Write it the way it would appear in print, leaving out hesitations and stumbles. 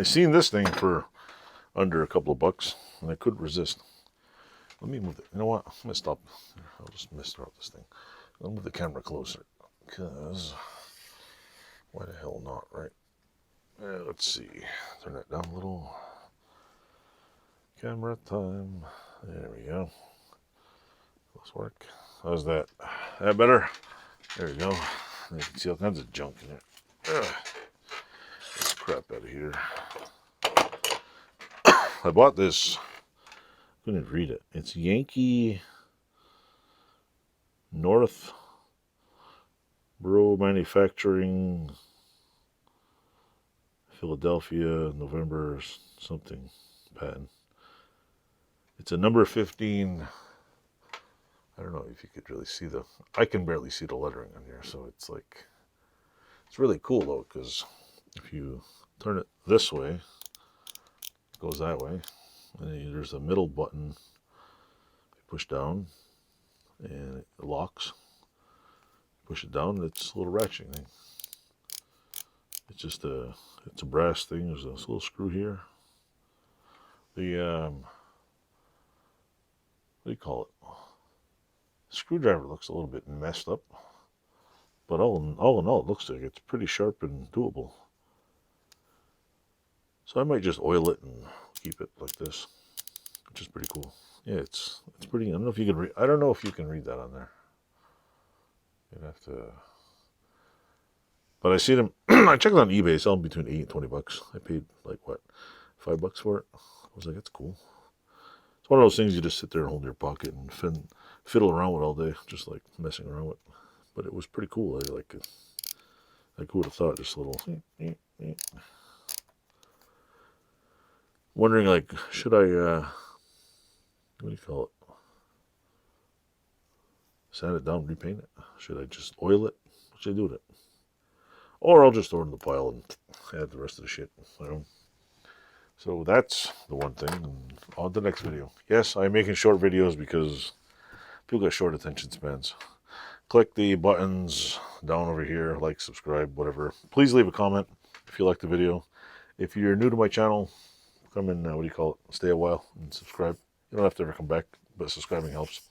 I seen this thing for under a couple of bucks, and I couldn't resist. Let me move it. You know what? I'm gonna stop. I'll just mess around this thing. I'll move the camera closer, because why the hell not, right? Let's see. Turn that down a little. Camera time. There we go. Let's work. How's that? That better? There we go. You can see all kinds of junk in it. This crap out of here. I bought this. I couldn't read it. It's Yankee North Bro Manufacturing, Philadelphia, November something patent. It's a number 15. I don't know if you could really see I can barely see the lettering on here, so it's like, it's really cool though, because if you turn it this way, it goes that way, and then there's a middle button, you push down, and it locks. Push it down, it's a little ratcheting thing. It's just it's a brass thing. There's this little screw here. The what do you call it? Screwdriver looks a little bit messed up, but all in all, it looks like it's pretty sharp and doable. So I might just oil it and keep it like this, which is pretty cool. Yeah, it's pretty. I don't know if you can read. I don't know if you can read that on there. You'd have to. But I see them. I checked on eBay. Sell them between $8 and $20. I paid like what, $5 for it. I was like, that's cool. It's one of those things you just sit there and hold in your pocket and fiddle around with all day, just like messing around with. But it was pretty cool. I like it. Like, who would have thought? Just a little. Wondering, like, should I? What do you call it? Sand it down, repaint it. Should I just oil it? What should I do with it? Or I'll just throw it in the pile and add the rest of the shit. You know? So that's the one thing. And on to the next video. Yes, I'm making short videos because people got short attention spans. Click the buttons down over here, like, subscribe, whatever. Please leave a comment if you like the video. If you're new to my channel, come in, what do you call it? Stay a while and subscribe. You don't have to ever come back, but subscribing helps.